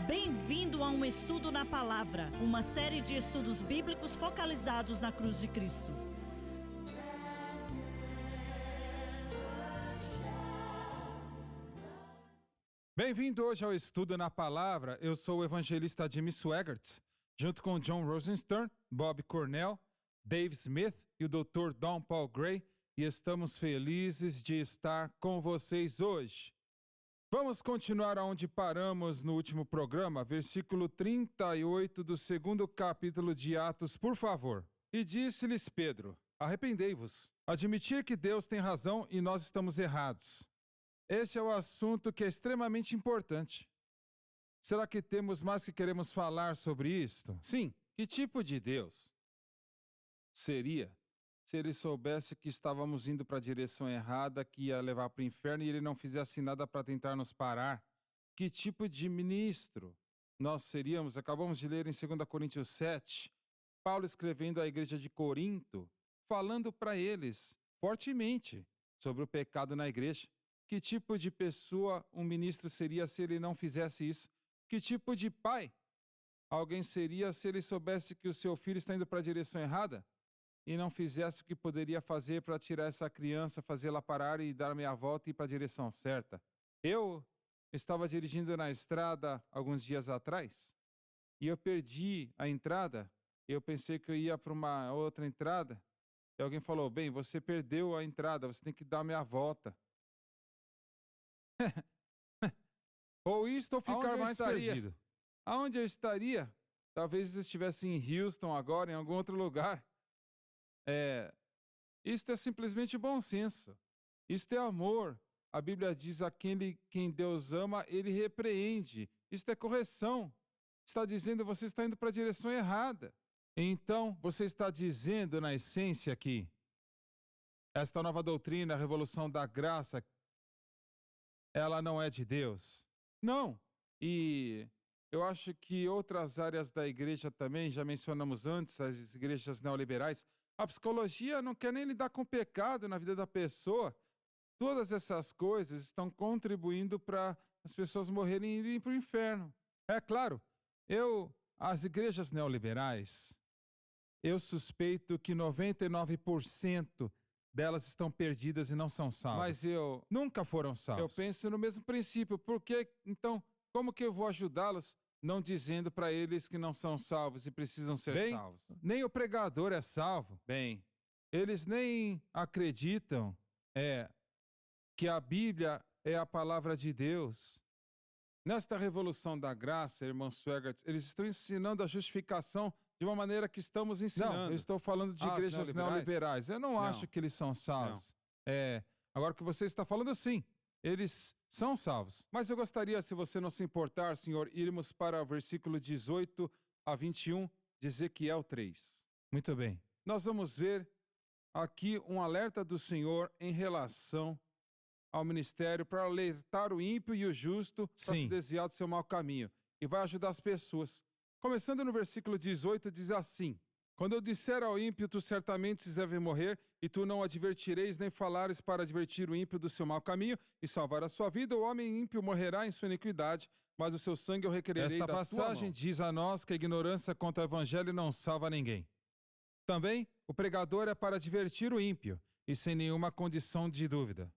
Bem-vindo a um estudo na palavra, uma série de estudos bíblicos focalizados na cruz de Cristo. Bem-vindo hoje ao Estudo na Palavra. Eu sou o evangelista Jimmy Swaggart, junto com John Rosenstern, Bob Cornell, Dave Smith e o Dr. Don Paul Gray, e estamos felizes de estar com vocês hoje. Vamos continuar onde paramos no último programa, versículo 38 do 2º capítulo de Atos, por favor. E disse-lhes Pedro: arrependei-vos, admitir que Deus tem razão e nós estamos errados. Esse é o assunto que é extremamente importante. Será que temos mais que queremos falar sobre isto? Sim. Que tipo de Deus seria se ele soubesse que estávamos indo para a direção errada, que ia levar para o inferno e ele não fizesse nada para tentar nos parar? Que tipo de ministro nós seríamos? Acabamos de ler em 2 Coríntios 7, Paulo escrevendo à igreja de Corinto, falando para eles fortemente sobre o pecado na igreja. Que tipo de pessoa um ministro seria se ele não fizesse isso? Que tipo de pai alguém seria se ele soubesse que o seu filho está indo para a direção errada e não fizesse o que poderia fazer para tirar essa criança, fazê-la parar e dar meia volta e ir para a direção certa? Eu estava dirigindo na estrada alguns dias atrás e eu perdi a entrada. Eu pensei que eu ia para uma outra entrada e alguém falou: bem, você perdeu a entrada, você tem que dar meia volta. Ou isto ou ficar mais perdido. Aonde eu estaria? Talvez eu estivesse em Houston agora, em algum outro lugar. Isto é simplesmente bom senso. Isto é amor. A Bíblia diz: quem Deus ama, ele repreende. Isto é correção. Está dizendo: você está indo para a direção errada. Então, você está dizendo, na essência, que esta nova doutrina, a revolução da graça, ela não é de Deus? Não. E eu acho que outras áreas da igreja também, já mencionamos antes, as igrejas neoliberais, a psicologia não quer nem lidar com o pecado na vida da pessoa. Todas essas coisas estão contribuindo para as pessoas morrerem e irem para o inferno. É claro, as igrejas neoliberais, eu suspeito que 99% delas estão perdidas e não são salvas. Mas nunca foram salvos. Eu penso no mesmo princípio. Por que, então, como que eu vou ajudá-los não dizendo para eles que não são salvos e precisam ser salvos? Nem o pregador é salvo. Bem, eles nem acreditam que a Bíblia é a palavra de Deus. Nesta revolução da graça, irmão Swaggart, eles estão ensinando a justificação de uma maneira que estamos ensinando. Não, eu estou falando de igrejas neoliberais. Eu não acho que eles são salvos. Agora o que você está falando, sim, eles são salvos. Mas eu gostaria, se você não se importar, senhor, irmos para o versículo 18 a 21 de Ezequiel 3. Muito bem. Nós vamos ver aqui um alerta do Senhor em relação ao ministério para alertar o ímpio e o justo para se desviar do seu mau caminho. E vai ajudar as pessoas. Começando no versículo 18, diz assim: quando eu disser ao ímpio, tu certamente deve morrer, e tu não advertireis nem falares para advertir o ímpio do seu mau caminho e salvar a sua vida, o homem ímpio morrerá em sua iniquidade, mas o seu sangue eu requererei da tua mão. Esta passagem diz a nós que a ignorância contra o evangelho não salva ninguém. Também, o pregador é para advertir o ímpio, e sem nenhuma condição de dúvida.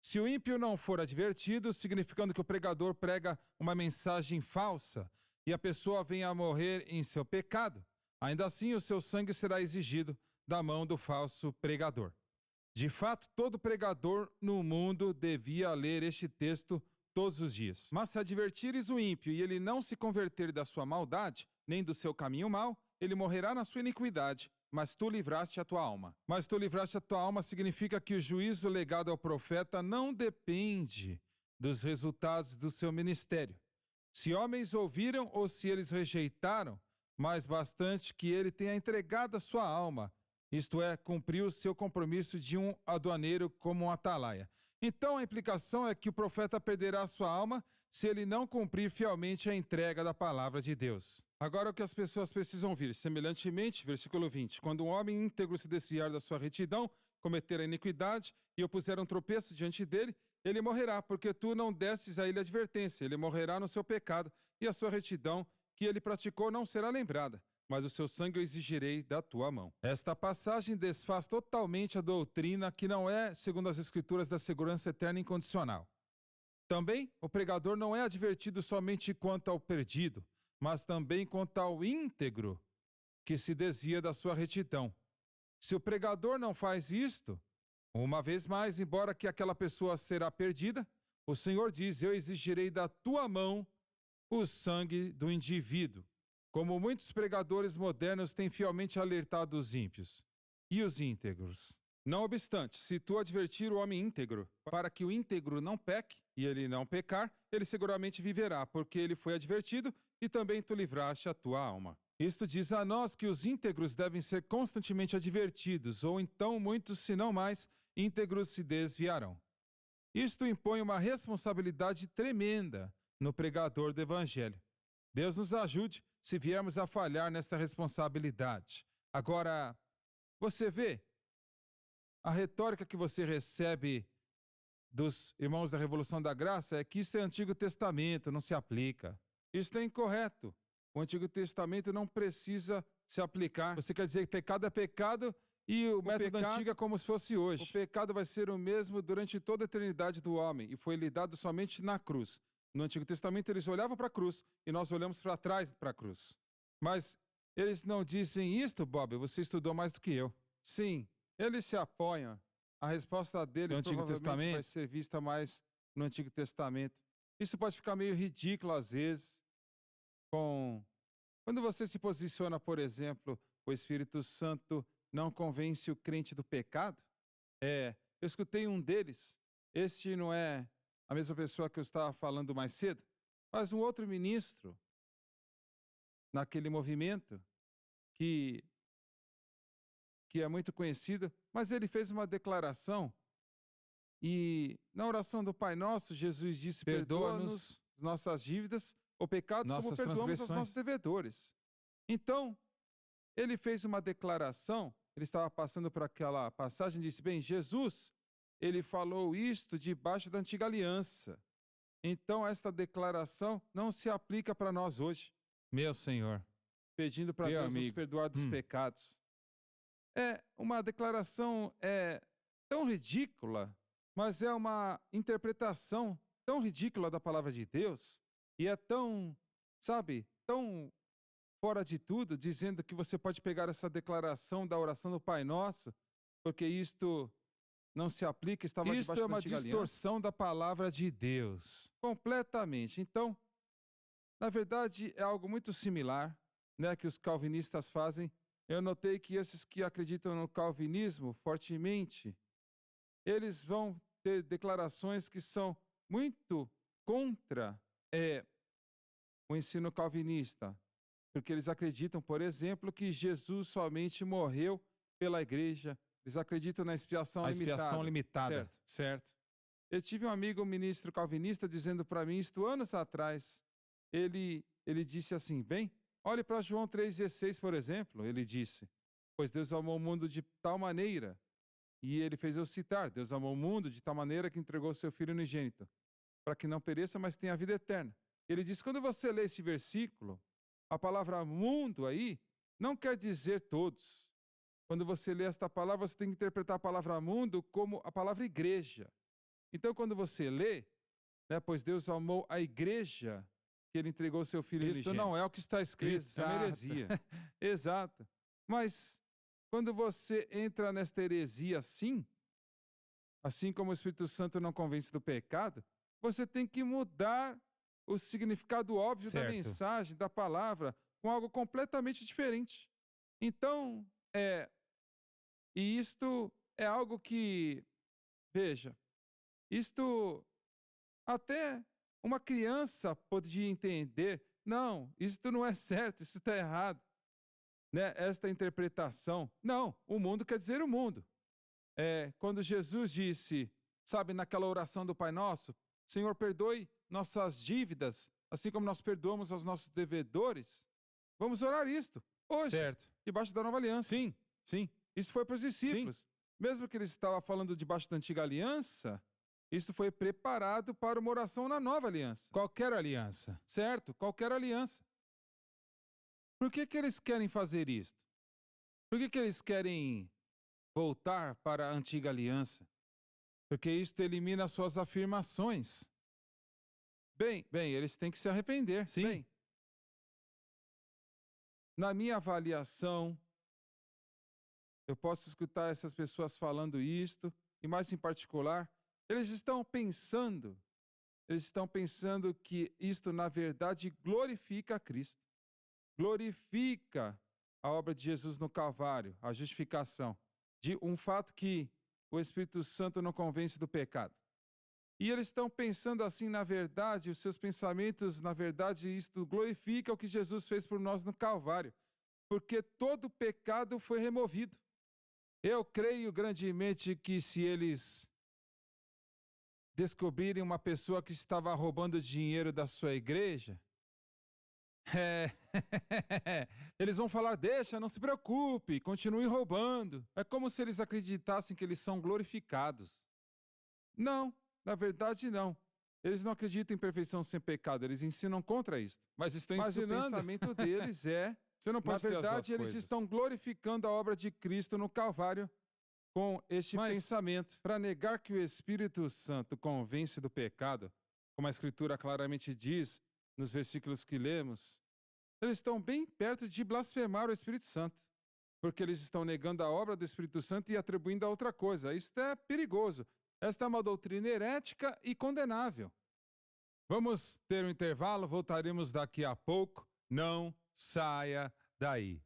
Se o ímpio não for advertido, significando que o pregador prega uma mensagem falsa, e a pessoa venha a morrer em seu pecado, ainda assim o seu sangue será exigido da mão do falso pregador. De fato, todo pregador no mundo devia ler este texto todos os dias. Mas se advertires o ímpio e ele não se converter da sua maldade, nem do seu caminho mau, ele morrerá na sua iniquidade, mas tu livraste a tua alma. Mas tu livraste a tua alma significa que o juízo legado ao profeta não depende dos resultados do seu ministério. Se homens ouviram ou se eles rejeitaram, mas bastante que ele tenha entregado a sua alma, isto é, cumpriu o seu compromisso de um aduaneiro como um atalaia. Então a implicação é que o profeta perderá a sua alma se ele não cumprir fielmente a entrega da palavra de Deus. Agora o que as pessoas precisam ouvir. Semelhantemente, versículo 20, quando um homem íntegro se desviar da sua retidão, cometer a iniquidade e eu puser um tropeço diante dele, ele morrerá, porque tu não destes a ele advertência. Ele morrerá no seu pecado, e a sua retidão que ele praticou não será lembrada, mas o seu sangue eu exigirei da tua mão. Esta passagem desfaz totalmente a doutrina que não é, segundo as Escrituras, da segurança eterna incondicional. Também, o pregador não é advertido somente quanto ao perdido, mas também quanto ao íntegro que se desvia da sua retidão. Se o pregador não faz isto, uma vez mais, embora que aquela pessoa será perdida, o Senhor diz, eu exigirei da tua mão o sangue do indivíduo, como muitos pregadores modernos têm fielmente alertado os ímpios e os íntegros. Não obstante, se tu advertir o homem íntegro, para que o íntegro não peque, e ele não pecar, ele seguramente viverá, porque ele foi advertido, e também tu livraste a tua alma. Isto diz a nós que os íntegros devem ser constantemente advertidos, ou então muitos, se não mais, íntegros se desviarão. Isto impõe uma responsabilidade tremenda no pregador do Evangelho. Deus nos ajude se viermos a falhar nessa responsabilidade. Agora, você vê, a retórica que você recebe dos irmãos da Revolução da Graça é que isso é Antigo Testamento, não se aplica. Isso é incorreto. O Antigo Testamento não precisa se aplicar. Você quer dizer que pecado é pecado e o método antigo é como se fosse hoje. O pecado vai ser o mesmo durante toda a eternidade do homem e foi lhe dado somente na cruz. No Antigo Testamento eles olhavam para a cruz e nós olhamos para trás para a cruz. Mas eles não dizem isto, Bob, você estudou mais do que eu. Sim, eles se apoiam. A resposta deles provavelmente vai ser vista mais no Antigo Testamento. Isso pode ficar meio ridículo às vezes. Quando você se posiciona, por exemplo, o Espírito Santo não convence o crente do pecado. Eu escutei um deles. Este não é a mesma pessoa que eu estava falando mais cedo, mas um outro ministro naquele movimento que é muito conhecido, mas ele fez uma declaração e na oração do Pai Nosso, Jesus disse, perdoa-nos nossas dívidas ou pecados como perdoamos aos nossos devedores. Então, ele fez uma declaração, ele estava passando por aquela passagem e disse, bem, Jesus, ele falou isto debaixo da antiga aliança. Então, esta declaração não se aplica para nós hoje. Meu Senhor. Pedindo para Deus nos perdoar dos pecados. É uma declaração tão ridícula, mas é uma interpretação tão ridícula da palavra de Deus e é tão, tão fora de tudo, dizendo que você pode pegar essa declaração da oração do Pai Nosso, porque isto não se aplica, estava debaixo da antiga aliança. Isto é uma distorção da palavra de Deus, completamente. Então, na verdade, é algo muito similar, que os calvinistas fazem. Eu notei que esses que acreditam no calvinismo fortemente, eles vão ter declarações que são muito contra o ensino calvinista, porque eles acreditam, por exemplo, que Jesus somente morreu pela igreja. Eles acreditam na expiação limitada. Certo. Eu tive um amigo, um ministro calvinista, dizendo para mim isto anos atrás. Ele disse assim, bem, olhe para João 3,16, por exemplo. Ele disse, pois Deus amou o mundo de tal maneira, e ele fez eu citar, Deus amou o mundo de tal maneira que entregou seu Filho unigênito, para que não pereça, mas tenha a vida eterna. Ele diz, quando você lê esse versículo, a palavra mundo aí não quer dizer todos. Quando você lê esta palavra, você tem que interpretar a palavra mundo como a palavra igreja. Então, quando você lê, pois Deus amou a igreja, que ele entregou seu Filho unigênito. Isto não é o que está escrito, é uma heresia. Exato. Mas, quando você entra nesta heresia assim como o Espírito Santo não convence do pecado, você tem que mudar o significado óbvio da mensagem, da palavra, com algo completamente diferente. Então, e isto é algo que, veja, isto até uma criança podia entender, não, isto não é certo, isso está errado, esta interpretação. Não, o mundo quer dizer o mundo. Quando Jesus disse, naquela oração do Pai Nosso, Senhor, perdoe nossas dívidas, assim como nós perdoamos aos nossos devedores, vamos orar isto, hoje, debaixo da nova aliança. Sim. Isso foi para os discípulos. Mesmo que eles estavam falando debaixo da antiga aliança, Isso foi preparado para uma oração na nova aliança. Qualquer aliança. Certo, qualquer aliança. Por que eles querem fazer isto? Por que eles querem voltar para a antiga aliança? Porque isto elimina suas afirmações. Bem, eles têm que se arrepender. Sim. Bem, na minha avaliação, eu posso escutar essas pessoas falando isto, e mais em particular, eles estão pensando que isto, na verdade, glorifica a Cristo. Glorifica a obra de Jesus no Calvário, a justificação, de um fato que o Espírito Santo não convence do pecado. E eles estão pensando assim, na verdade, os seus pensamentos, na verdade, isto glorifica o que Jesus fez por nós no Calvário, porque todo o pecado foi removido. Eu creio grandemente que se eles descobrirem uma pessoa que estava roubando dinheiro da sua igreja, eles vão falar, deixa, não se preocupe, continue roubando. É como se eles acreditassem que eles são glorificados. Não, na verdade não. Eles não acreditam em perfeição sem pecado, eles ensinam contra isto. Mas estão Mas o ensinando. pensamento deles é, Você não na pode ter as duas verdade, eles coisas. estão glorificando a obra de Cristo no Calvário com este Mas, pensamento. Para negar que o Espírito Santo convence do pecado, como a Escritura claramente diz nos versículos que lemos, eles estão bem perto de blasfemar o Espírito Santo, porque eles estão negando a obra do Espírito Santo e atribuindo a outra coisa. Isso é perigoso. Esta é uma doutrina herética e condenável. Vamos ter um intervalo, voltaremos daqui a pouco. Não saia daí.